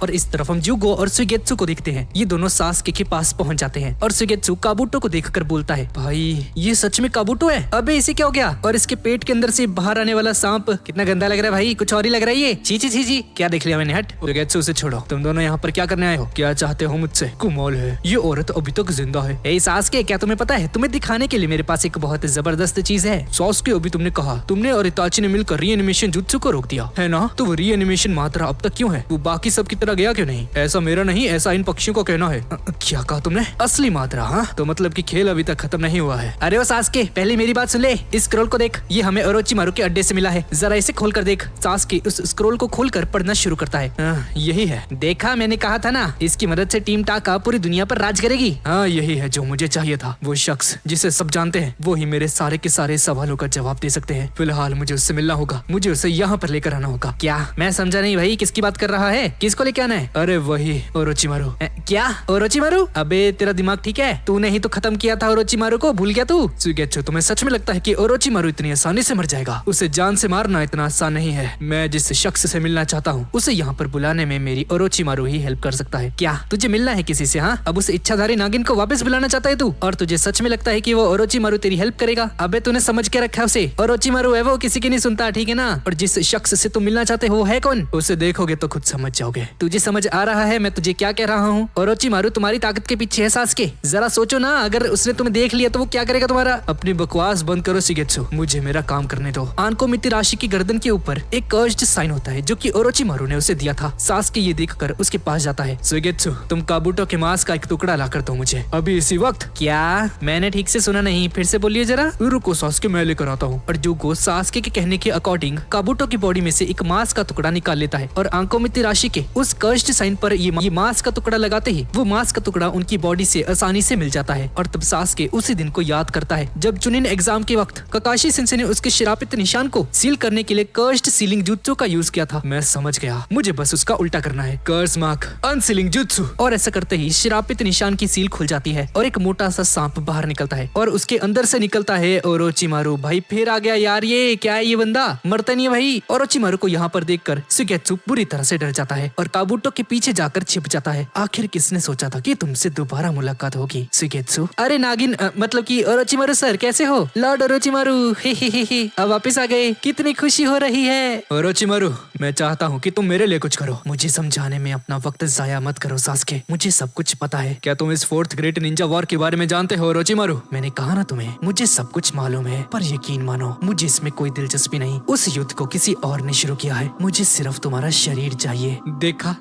और इस तरफ हम जुगो और सुगेत्सु को देखते हैं। ये दोनों सास्के के पास पहुंच जाते हैं और सुगेत्सु काबुटो को देखकर बोलता है, भाई ये सच में काबुटो है? अबे इसे क्या हो गया? और इसके पेट के अंदर से बाहर आने वाला सांप कितना गंदा लग रहा है भाई, कुछ और ही लग रहा है ये। चीची चीची, क्या देख लिया मैंने? हट। सुगेत्सु उसे छोड़ो, तुम दोनों यहाँ पर क्या करने आए हो? क्या चाहते हो मुझसे? कमाल है, ये औरत अभी तक जिंदा है। ए सास्के, क्या तुम्हें पता है, तुम्हें दिखाने के लिए मेरे पास एक बहुत जबरदस्त चीज है। सास्के, अभी तुमने कहा तुमने और इताची ने मिलकर रीएनिमेशन जुत्सु को रोक दिया है ना? तो वो रीएनिमेशन मात्रा अब तक क्यों है? वो बाकी सब की तरह गया क्यों नहीं? ऐसा मेरा नहीं, ऐसा इन पक्षियों को कहना है। क्या कहा तुमने? असली मात्रा? हाँ, तो मतलब कि खेल अभी तक खत्म नहीं हुआ है। अरे वो सास्के, पहले मेरी बात सुन ले। इस स्क्रॉल को देख, ये हमें ओरोचिमारू के अड्डे से मिला है। जरा इसे खोल कर देख। सास्के उस स्क्रॉल को खोलकर पढ़ना शुरू करता है। यही है, देखा मैंने कहा था ना, इसकी मदद से टीम टाका पूरी दुनिया पर राज करेगी। हाँ, यही है जो मुझे चाहिए था। वो शख्स जिसे सब जानते हैं, वो ही मेरे सारे के सारे सवालों का जवाब दे सकते हैं। फिलहाल मुझे उससे मिलना होगा, मुझे उसे यहाँ पर लेकर आना होगा। क्या? मैं समझा नहीं भाई, किसकी बात कर रहा है? किसको लेके आना है? अरे वही ओरोचिमारू। क्या ओरोचिमारू? अबे तेरा दिमाग ठीक है? तूने ही तो खत्म किया था ओरोचिमारू को, भूल गया तू? सुगेत्सु, तुम्हें सच में लगता है कि ओरोचिमारू इतनी आसानी से मर जाएगा? उसे जान से मारना इतना आसान नहीं है। मैं जिस शख्स से मिलना चाहता हूँ उसे यहाँ पर बुलाने में मेरी ओरोचिमारू ही हेल्प कर सकता है। क्या तुझे मिलना है किसी से? हाँ, अब उस इच्छाधारी नागिन को वापस बुलाना चाहता है तू? और तुझे सच में लगता है कि वो ओरोचिमारू तेरी हेल्प करेगा? अबे तूने समझ के रखा उसे? ओरोचिमारू है वो, किसी की नहीं सुनता, ठीक है ना? और जिस शख्स से तुम मिलना चाहते हो वो है कौन? उसे देखोगे तो खुद समझ जाओगे। तुझे समझ आ रहा है मैं तुझे क्या कह रहा हूँ? ओरोचिमारू तुम्हारी ताकत के पीछे है सास्के। जरा सोचो ना, अगर उसने तुम्हें देख लिया तो वो क्या करेगा तुम्हारा? अपनी बकवास बंद करो सुगेत्सु, मुझे मेरा काम करने दो। आनको मित्तिराशी की गर्दन के ऊपर एक कर्स्ड साइन होता है जो कि ओरोचिमारू ने उसे दिया था। सास्के ये देखकर उसके पास जाता है। सुगेत्सु, तुम काबुटो के मांस का एक टुकड़ा लाकर दो मुझे, अभी इसी वक्त। क्या? मैंने ठीक से सुना नहीं, फिर से बोलिए जरा। रुको सास्के, मैं लेकर आता हूँ। और जुगो सास्के के कहने के अकॉर्डिंग काबुटो की बॉडी में से एक मांस का टुकड़ा निकाल लेता है और आंको मित्तिराशी के उस कर्स्ड साइन पर ये मांस का टुकड़ा लगाते ही वो मांस का टुकड़ा उनकी बॉडी से आसानी से मिल जाता है। और तब सास्के उसी दिन को याद करता है जब चुनिन एग्जाम के वक्त ककाशी सिंसे ने उसके श्रापित निशान को सील करने के लिए कर्स्ड सीलिंग जुत्सु का यूज किया था। मैं समझ गया, मुझे बस उसका उल्टा करना है। कर्स मार्क अनसीलिंग जुत्सु। और ऐसा करते ही श्रापित निशान की सील खुल जाती है और एक मोटा सा सांप बाहर निकलता है और उसके अंदर से निकलता है ओरोचिमारू। भाई फिर आ गया यार, ये क्या है? ये बंदा मरता नहीं है भाई। ओरोचिमारू को यहाँ पर देखकर सुगेत्सु बुरी तरह से डर जाता है और काबुटो के पीछे जाकर छिप जाता है। आखिर किसने सोचा था कि तुमसे दोबारा मुलाकात होगी सुगेत्सु? अरे नागिन, मतलब कि ओरोचिमारू सर, कैसे हो? लॉर्ड ओरोचिमारू, हे अब वापस आ गए, कितनी खुशी हो रही है। ओरोचिमारू, मैं चाहता हूँ कि तुम मेरे लिए कुछ करो। मुझे समझाने में अपना वक्त जाया मत करो सास्के, मुझे सब कुछ पता है। क्या तुम इस फोर्थ ग्रेट निंजा वॉर के बारे में जानते हो ओरोचिमारू? मैंने कहा ना तुम्हें, मुझे सब कुछ मालूम है, पर यकीन मानो मुझे इसमें कोई दिलचस्पी नहीं। उस युद्ध को किसी और ने शुरू किया है, मुझे सिर्फ तुम्हारा शरीर चाहिए।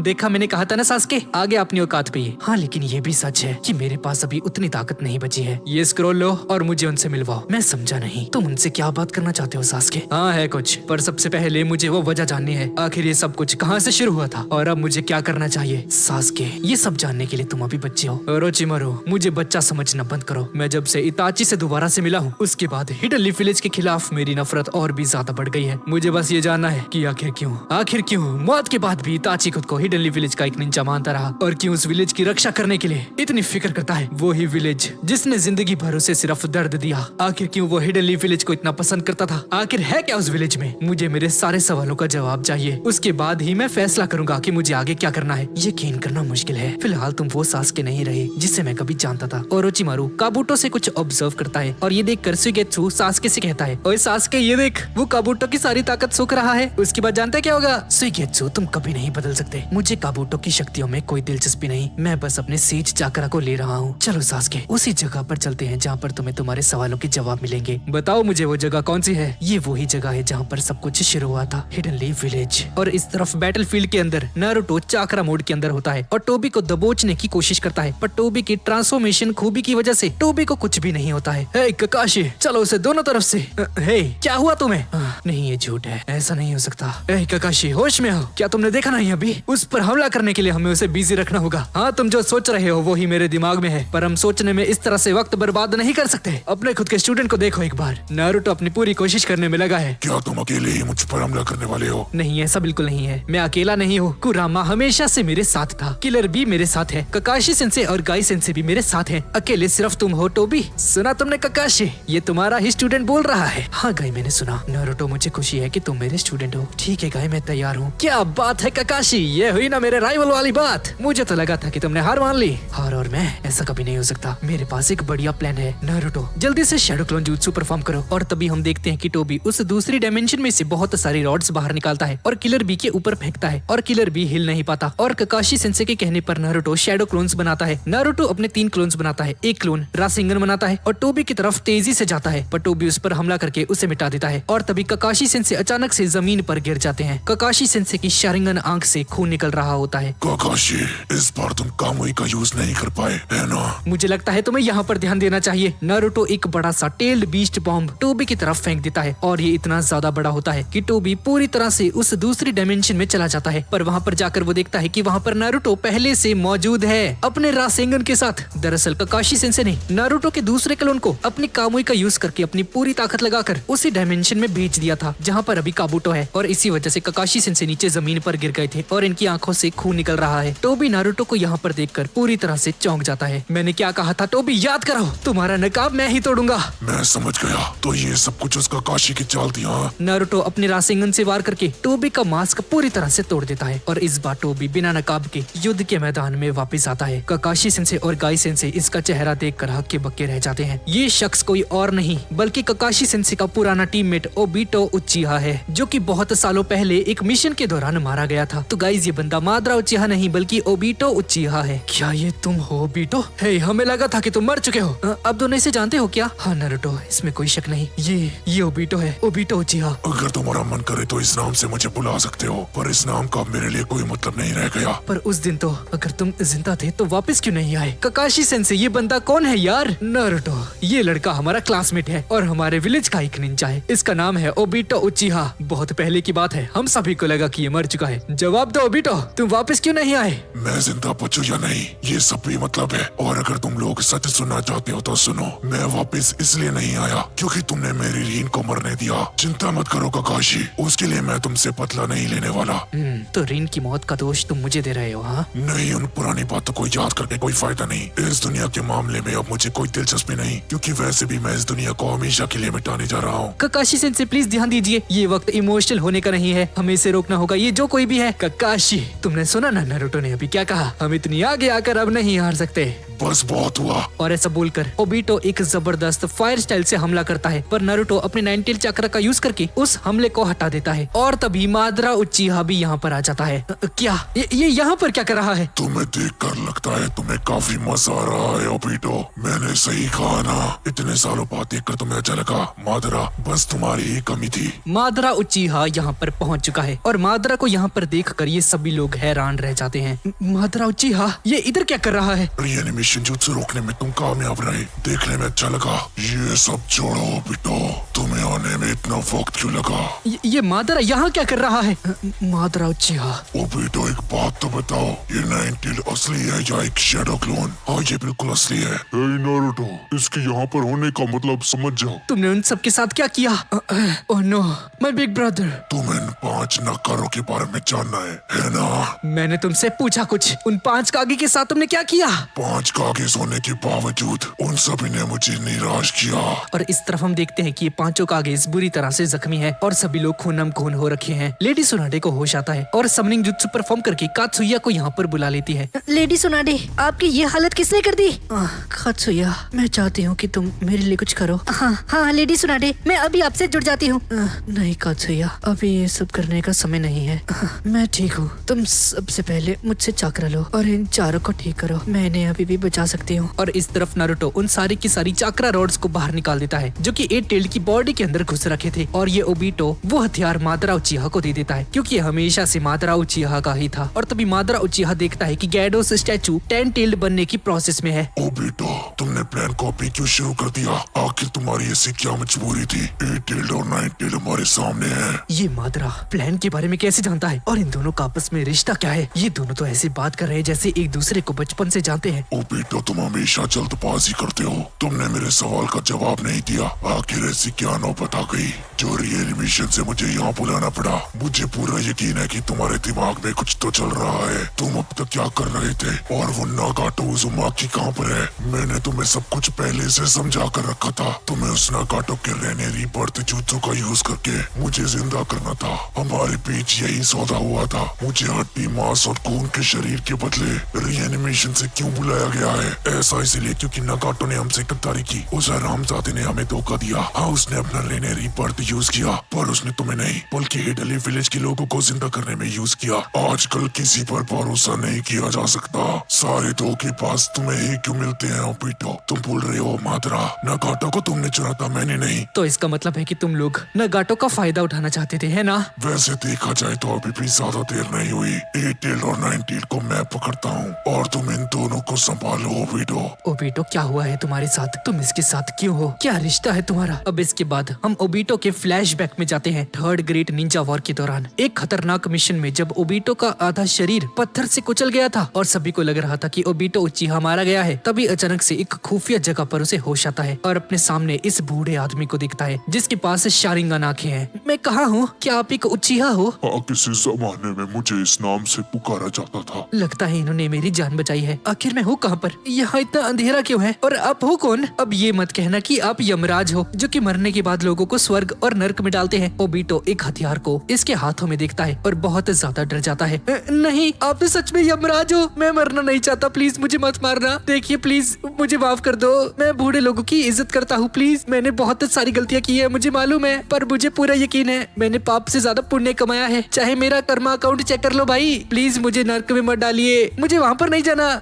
देखा मैंने कहा था ना सास्के, आगे अपनी औकात पे ही। हाँ, लेकिन ये भी सच है कि मेरे पास अभी उतनी ताकत नहीं बची है। ये स्क्रॉल लो और मुझे उनसे मिलवाओ। मैं समझा नहीं, तुम उनसे क्या बात करना चाहते हो सास्के? हाँ है कुछ, पर सबसे पहले मुझे वो वजह जाननी है, आखिर ये सब कुछ कहाँ से शुरू हुआ था और अब मुझे क्या करना चाहिए। सास्के, ये सब जानने के लिए तुम अभी बच्चे हो। ओरोचिमारू, मुझे बच्चा समझना बंद करो। मैं जब से इताची से दोबारा से मिला हूँ उसके बाद हिडन लीफ विलेज के खिलाफ मेरी नफरत और भी ज्यादा बढ़ गई है। मुझे बस ये जानना है कि आखिर क्यों मौत के बाद भी इताची खुद को हिडन लीफ विलेज का एक निंजा मानता रहा और क्यों उस विलेज की रक्षा करने के लिए इतनी फिक्र करता है। वो ही विलेज जिसने जिंदगी भर उसे सिर्फ दर्द दिया। आखिर क्यों वो हिडन लीफ विलेज को इतना पसंद करता था? आखिर है क्या उस विलेज में? मुझे मेरे सारे सवालों का जवाब चाहिए, उसके बाद ही मैं फैसला करूंगा कि मुझे आगे क्या करना है। यकीन करना मुश्किल है, फिलहाल तुम वो सास्के नहीं रहे जिसे मैं कभी जानता था। ओरोचिमारू काबुटो से कुछ ऑब्जर्व करता है और ये देखकर सुगेत्सु सास्के से कहता है, ओए सास्के, ये देख, वो काबुटो की सारी ताकत सूख रहा है। उसके बाद जानते क्या होगा? सुगेत्सु, तुम कभी नहीं बदल सकते। मुझे काबुटो की शक्तियों में कोई दिलचस्पी नहीं, मैं बस अपने सेज चाकरा को ले रहा हूँ। चलो सास्के, उसी जगह पर चलते हैं जहाँ पर तुम्हें तुम्हारे सवालों के जवाब मिलेंगे। बताओ मुझे वो जगह कौन सी है? ये वही जगह है जहाँ पर सब कुछ शुरू हुआ था, हिडन लीफ विलेज। और इस तरफ बैटलफील्ड के अंदर नारुतो चाकरा मोड के अंदर होता है और टोबी को दबोचने की कोशिश करता है, पर टोबी की ट्रांसफॉर्मेशन खूबी की वजह से टोबी को कुछ भी नहीं होता है। हे ककाशी, चलो उसे दोनों तरफ से। हे, क्या हुआ तुम्हें? नहीं, ये झूठ है, ऐसा नहीं हो सकता। हे ककाशी, होश में हो? क्या तुमने देखा नहीं अभी? उस पर हमला करने के लिए हमें उसे बिजी रखना होगा। अच्छा हाँ, तुम जो सोच रहे हो वो ही मेरे दिमाग में है, पर हम सोचने में इस तरह से वक्त बर्बाद नहीं कर सकते। अपने खुद के स्टूडेंट को देखो एक बार। नारुतो अपनी पूरी कोशिश करने में लगा है। क्या तुम अकेले ही मुझ पर हमला करने वाले हो? नहीं, ऐसा बिल्कुल नहीं है। मैं अकेला नहीं हूँ। कुरामा हमेशा से मेरे साथ था, किलर भी मेरे साथ है, ककाशी सेंसे और गाई सेंसे भी मेरे साथ हैं। अकेले सिर्फ तुम हो टोबी। सुना तुमने ककाशी? ये तुम्हारा ही स्टूडेंट बोल रहा है। हाँ गाई, मैंने सुना। नारुतो, मुझे खुशी है कि तुम मेरे स्टूडेंट हो। ठीक है गाई, मैं तैयार हूँ। क्या बात है ककाशी, ये हुई ना मेरे राइवल वाली बात। मुझे तो लगा था कि तुमने हार मान ली। हार और मैं, ऐसा कभी नहीं हो सकता। मेरे पास एक बढ़िया प्लान है। नारुतो, जल्दी से शैडो क्लोन jutsu परफॉर्म करो। और तभी हम देखते हैं कि टोबी उस दूसरी डायमेंशन में से बहुत सारी रॉड्स बाहर निकालता है और किलर बी के ऊपर फेंकता है और किलर बी हिल नहीं पाता। और ककाशी सेंसे के कहने पर नारुतो शैडो क्लोन्स बनाता है। नारुतो अपने 3 क्लोन्स बनाता है। एक क्लोन रासेंगन बनाता है और टोबी की तरफ तेजी से जाता है, पर टोबी उस पर हमला करके उसे मिटा देता है। और तभी ककाशी सेंसे अचानक से जमीन पर गिर जाते हैं। ककाशी सेंसे की शारिंगन आंख से खून निकल रहा होता है। काकाशी, इस बार तुम कामुई का यूज नहीं कर पाए, है ना? मुझे लगता है तुम्हें यहाँ पर ध्यान देना चाहिए। नारुतो एक बड़ा सा टेल्ड बीस्ट बॉम्ब टोबी की तरफ फेंक देता है और ये इतना ज्यादा बड़ा होता है कि टोबी पूरी तरह से उस दूसरी डायमेंशन में चला जाता है। पर वहाँ पर जाकर वो देखता है कि वहाँ पर नारुतो पहले से मौजूद है अपने रासेंगन के साथ। दरअसल ककाशी सेंसे ने नारुतो के दूसरे क्लोन को अपनी कामुई का यूज करके अपनी पूरी ताकत लगाकर उसी डायमेंशन में भेज दिया था जहाँ पर अभी काबूटो है। और इसी वजह से ककाशी सेंसे नीचे जमीन पर गिर गए थे और इनकी आंखों से खून निकल रहा है। टोबी नारुतो को यहाँ पर देखकर पूरी तरह से चौंक जाता है। मैंने क्या कहा था टोबी, याद करो। तुम्हारा नकाब मैं ही तोड़ूंगा। मैं समझ गया, तो ये सब कुछ उस काकाशी की चाल थी। हाँ, नारुतो अपने रासेंगन से वार करके टोबी का मास्क पूरी तरह से तोड़ देता है और इस बार टोबी बिना नकाब के युद्ध के मैदान में वापस आता है। ककाशी सेंसे और गाई सेंसे इसका चेहरा देखकर हक्के बक्के रह जाते हैं। ये शख्स कोई और नहीं बल्कि ककाशी सेंसे का पुराना टीममेट ओबिटो उचिहा है, जो कि बहुत सालों पहले एक मिशन के दौरान मारा गया था। तो गाइस, ये बंदा मादरा उचिहा नहीं बल्कि ओबिटो उचिहा है। क्या ये तुम हो ओबिटो? हे, हमें लगा था कि तुम मर चुके हो। अब दोनों इसे जानते हो क्या? हाँ नारुतो, इसमें कोई शक नहीं। ये ओबिटो है, ओबिटो उचिहा। अगर तुम्हारा मन करे तो इस नाम से मुझे बुला सकते हो, पर इस नाम का मेरे लिए कोई मतलब नहीं रह गया। पर उस दिन तो अगर तुम जिंदा थे तो वापस क्यों नहीं आए? ककाशी सेंसे, ये बंदा कौन है यार? नारुतो, ये लड़का हमारा क्लासमेट है और हमारे विलेज का एक निंजा है। इसका नाम है ओबिटो उचिहा। बहुत पहले की बात है, हम सभी को लगा कि ये मर चुका है। जवाब दो ओबिटो, तुम वापस क्यों नहीं आए? मैं जिंदा बचूं या नहीं, ये सब भी मतलब है। और अगर तुम लोग सच सुनना चाहते हो तो सुनो, मैं वापस इसलिए नहीं आया क्योंकि तुमने मेरी रीन को मरने दिया। चिंता मत करो ककाशी, उसके लिए मैं तुमसे बदला नहीं लेने वाला। तो रीन की मौत का दोष तुम मुझे दे रहे हो? हाँ, नहीं, उन पुरानी बातों को याद करके कोई फायदा नहीं। इस दुनिया के मामले में अब मुझे कोई दिलचस्पी नहीं, क्योंकि वैसे भी मैं इस दुनिया को हमेशा के लिए मिटाने जा रहा हूँ। ककाशी सेंसे प्लीज ध्यान दीजिए, ये वक्त इमोशनल होने का नहीं है, हमें इसे रोकना होगा। ये जो कोई भी है। ककाशी, तुमने सुना ना नारुतो ने अभी क्या कहा? हम इतनी आगे आकर अब नहीं हार सकते। बस बहुत हुआ। और ऐसा बोलकर ओबिटो एक जबरदस्त फायर स्टाइल से हमला करता है, पर नारुतो अपने 9 टेल चक्र का यूज करके उस हमले को हटा देता है। और तभी मादरा उचिहा भी यहाँ पर आ जाता है। क्या ये यहाँ पर क्या कर रहा है? तुम्हें देखकर लगता है तुम्हें काफी मजा आ रहा है ओबिटो। मैंने सही कहा ना, इतने सालों बाद देखकर तुम्हें अच्छा लगा। मादरा, बस तुम्हारी ही कमी थी। मादरा उचिहा यहाँ पर पहुँच चुका है और मादरा को यहाँ पर देखकर ये सभी लोग हैरान रह जाते हैं। मादरा उचिहा ये इधर क्या कर रहा है? रिएनिमेशन जुत्सु रोकने में तुम कामयाब रहे, देखने में अच्छा लगा। ये सब छोड़ो ओबिटो, तुम्हें आने में इतना वक्त क्यों लगा? ये मादरा यहाँ क्या कर रहा है? मादरा उचिहा। ओबिटो, एक बात तो बताओ, ये 9 टेल असली है या एक शैडो क्लोन? हाँ, ये बिल्कुल असली है। हे नारुतो, इसके यहाँ पर होने का मतलब समझ जाओ। तुमने उन सब के साथ क्या किया? Oh no, my big brother. तुम्हें इन 5 नकारों के बारे में जानना है ना? मैंने तुमसे पूछा कुछ, उन 5 कागी के साथ तुमने क्या किया? 5 कागे होने के बावजूद उन सभी ने मुझे निराश किया। और इस तरफ हम देखते हैं कि ये 5 कागेस बुरी तरह से जख्मी हैं और सभी लोग खूनम खून हो रखे हैं। लेडी सुनाडे को होश आता है और समनिंग जुत्सु परफॉर्म करके कात्सुया को यहाँ पर बुला लेती है। लेडी सुनाडे, आपकी ये हालत किसने कर दी? कात्सुया, मैं चाहती हूँ कि तुम मेरे लिए कुछ करो। हाँ लेडी सुनाडे, मैं अभी आपसे जुड़ जाती हूँ। नहीं कात्सुया, अभी ये सब करने का समय नहीं है। मैं ठीक हूँ, तुम सबसे पहले मुझसे चाकरा लो और इन चारों को ठीक करो। मैं इन्हें अभी भी बचा सकती हूँ। और इस तरफ नारुतो उन सारी की सारी चाकरा रॉड्स को बाहर निकाल देता है जो कि 8 टेल्ड की बॉडी के अंदर घुस रखे थे। और ये ओबिटो वो हथियार मादरा उचिहा को दे देता है क्योंकि ये हमेशा से मादरा उचिहा का ही था। और तभी मादरा उचिहा देखता है कि गैडोस स्टैचू 10 टेल्ड बनने की प्रोसेस में है। ओबिटो, तुमने प्लान कॉपी क्यों शुरू कर दिया? आखिर तुम्हारी ऐसी क्या मजबूरी थी? 8 टेल्ड और 9 टेल्ड हमारे सामने है। ये मादरा प्लान के बारे में कैसे जानता है और इन दोनों का आपस में रिश्ता क्या है? ये दोनों तो ऐसी बात कर रहे हैं जैसे एक दूसरे को बचपन से जानते हैं। ओबीटो, तुम हमेशा जल्दबाजी करते हो। तुमने मेरे सवाल का जवाब नहीं दिया। आखिर ऐसी क्या नौबत आ गई जो रिएनिमेशन से मुझे यहाँ बुलाना पड़ा? मुझे पूरा यकीन है कि तुम्हारे दिमाग में कुछ तो चल रहा है। तुम अब तक क्या कर रहे थे? और वो नागाटो उजुमाकी कहाँ पर है? मैंने तुम्हें सब कुछ पहले से समझा कर रखा था। तुम्हें उस नागाटो के रहने रीबर्थ jutsu का यूज करके मुझे जिंदा करना था। हमारे बीच यही सौदा हुआ था। मुझे हड्डी, मांस और खून के शरीर के बदले रिएनिमेशन से क्यों बुलाया गया है? ऐसा इसलिए क्योंकि नागाटो ने हमसे गद्दारी की। उस हरामजादे ने हमें धोखा दिया। हाँ, उसने अपना रहने रीबर्थ यूज किया, पर उसने तुम्हें नहीं बल्कि हिडली विलेज के लोगों को जिंदा करने में यूज किया। आजकल किसी पर भरोसा नहीं किया जा सकता। सारे धोखेबाज तुम्हें ही क्यों मिलते हैं ओबीटो? तुम भूल रहे हो मादरा, नागाटो को तुमने चुना था, मैंने नहीं। तो इसका मतलब है कि तुम लोग नागाटो का फायदा उठाना चाहते थे, है ना? वैसे देखा जाए तो अभी भी ज्यादा देर नहीं हुई। 8 टेल और 9 टेल को मैं पकड़ता हूँ और तुम इन दोनों को संभालो ओबीटो। ओबीटो, क्या हुआ है तुम्हारे साथ? तुम इसके साथ क्यों हो? क्या रिश्ता है तुम्हारा? अब इसके बाद हम ओबीटो के फ्लैशबैक में जाते हैं। थर्ड ग्रेट निंजा वॉर के दौरान एक खतरनाक मिशन में जब ओबीटो का आधा शरीर पत्थर से कुचल गया था और सभी को लग रहा था कि ओबीटो उचिहा मारा गया है, तभी अचानक से एक खुफिया जगह पर उसे होश आता है और अपने सामने इस बूढ़े आदमी को दिखता है जिसके पास शारिंगन आंखें हैं। मैं कहाँ हूँ? क्या आप एक उचिहा हो? हाँ, किसी जमाने में मुझे इस नाम से पुकारा जाता था। लगता है इन्होंने मेरी जान बचाई है। आखिर मैं हूँ कहाँ पर? यहाँ इतना अंधेरा क्यों है? और आप हो कौन? अब ये मत कहना कि आप यमराज हो जो कि मरने के बाद लोगों को स्वर्ग और नर्क में डालते हैं। ओबीटो एक हथियार को इसके हाथों में देखता है और बहुत ज्यादा डर जाता है। नहीं, आप तो सच में यमराज हो। मैं मरना नहीं चाहता, प्लीज मुझे मत मारना। देखिए प्लीज मुझे माफ कर दो। मैं बूढ़े लोगों की इज्जत करता हूँ। प्लीज, मैंने बहुत सारी गलतियाँ की है, मुझे मालूम है, पर मुझे पूरा यकीन है मैंने पाप से ज्यादा पुण्य कमाया है। चाहे मेरा कर्मा अकाउंट चेक कर लो भाई। प्लीज मुझे नर्क में मत डालिए, मुझे वहाँ पर नहीं जाना।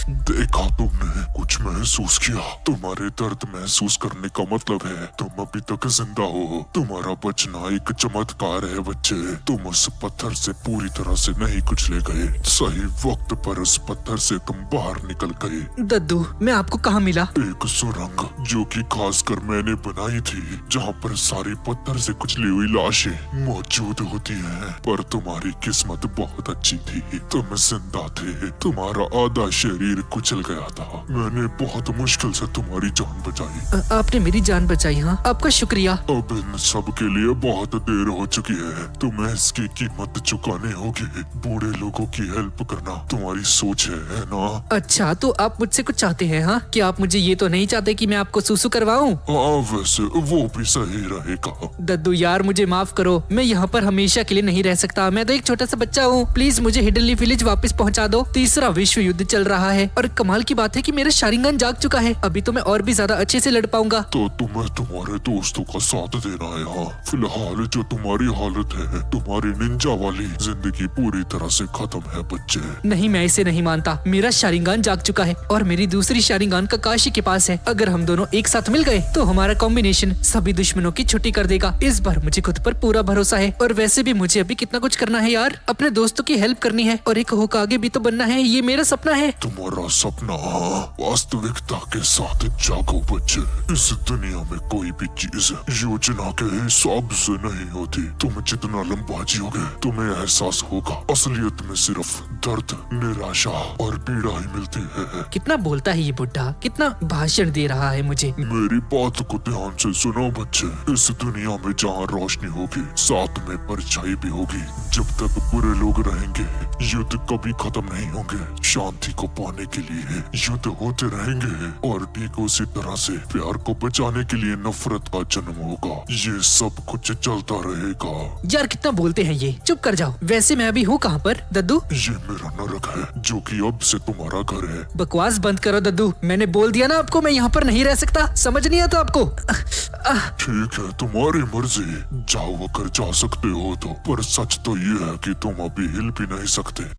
देखा तुमने? कुछ महसूस किया? तुम्हारे दर्द महसूस करने का मतलब है तुम अभी तक जिंदा हो। तुम्हारा बचना एक चमत्कार है बच्चे। तुम उस पत्थर से पूरी तरह से नहीं कुचले गए। सही वक्त पर उस पत्थर से तुम बाहर निकल गए। दद्दू, मैं आपको कहाँ मिला? एक सुरंग जो कि खासकर मैंने बनाई थी, जहाँ पर सारी पत्थर से कुचली हुई लाशें मौजूद होती हैं। पर तुम्हारी किस्मत बहुत अच्छी थी, तुम जिंदा थे। तुम्हारा आधा शरीर कुचल गया था। मैंने बहुत मुश्किल से तुम्हारी जान बचाई। आपने मेरी जान बचाई? हाँ, आपका शुक्रिया। अब इन सब के लिए बहुत देर हो चुकी है। तुम्हें इसकी कीमत चुकाने होगी। बूढ़े लोगों की हेल्प करना तुम्हारी सोच है ना? अच्छा, तो आप मुझसे कुछ चाहते हैं? हाँ, कि आप मुझे ये तो नहीं चाहते कि मैं आपको सुसु करवाऊं? हाँ, वैसे वो भी सही रहेगा। दद्दू यार, मुझे माफ करो, मैं यहाँ पर हमेशा के लिए नहीं रह सकता। मैं तो एक छोटा सा बच्चा हूँ। प्लीज मुझे हिडनली विलेज वापस पहुँचा दो। तीसरा विश्व युद्ध चल रहा है और कमाल की बात है कि मेरा शारिंगन जाग चुका है। अभी तो मैं और भी ज्यादा अच्छे से लड़ पाऊंगा। तो तुम्हें तुम्हारे दोस्तों का साथ देना है। हाँ, फिलहाल जो तुम्हारी हालत है, तुम्हारी निंजा वाली जिंदगी पूरी तरह से खत्म है बच्चे। नहीं, मैं इसे नहीं मानता। मेरा शारिंगन जाग चुका है और मेरी दूसरी शारिंगन काकाशी के पास है। अगर हम दोनों एक साथ मिल गए तो हमारा कॉम्बिनेशन सभी दुश्मनों की छुट्टी कर देगा। इस बार मुझे खुद पर पूरा भरोसा है। और वैसे भी मुझे अभी कितना कुछ करना है यार। अपने दोस्तों की हेल्प करनी है और एक होकागे भी तो बनना है। ये मेरा सपना है। तुम्हारा सपना वास्तविकता के साथ जागो बच्चे। इस दुनिया में कोई भी चीज योजना के हिसाब से नहीं होती। तुम जितना लंबा जियोगे तुम्हें एहसास होगा असलियत में सिर्फ दर्द, निराशा और पीड़ा ही मिलती है। कितना बोलता है ये बुड्ढा, कितना भाषण दे रहा है मुझे। मेरी बात को ध्यान से सुनो बच्चे। इस दुनिया में जहाँ रोशनी होगी साथ में परछाई भी होगी। जब तक बुरे लोग रहेंगे युद्ध कभी खत्म नहीं होंगे। शांति को पाने के लिए युद्ध होते रहेंगे और ठीक उसी तरह से प्यार को बचाने के लिए नफरत का जन्म होगा। ये सब कुछ चलता रहेगा। यार कितना बोलते हैं ये, चुप कर जाओ। वैसे मैं अभी हूँ कहाँ पर दद्दू? ये मेरा नरक है जो कि अब से तुम्हारा घर है। बकवास बंद करो दद्दू। मैंने बोल दिया ना आपको, मैं यहाँ पर नहीं रह सकता। समझ नहीं आता आपको? ठीक है, तुम्हारी मर्जी। जाओ अगर जा सकते हो तो, पर सच तो ये है कि तुम अभी हिल भी नहीं सकते।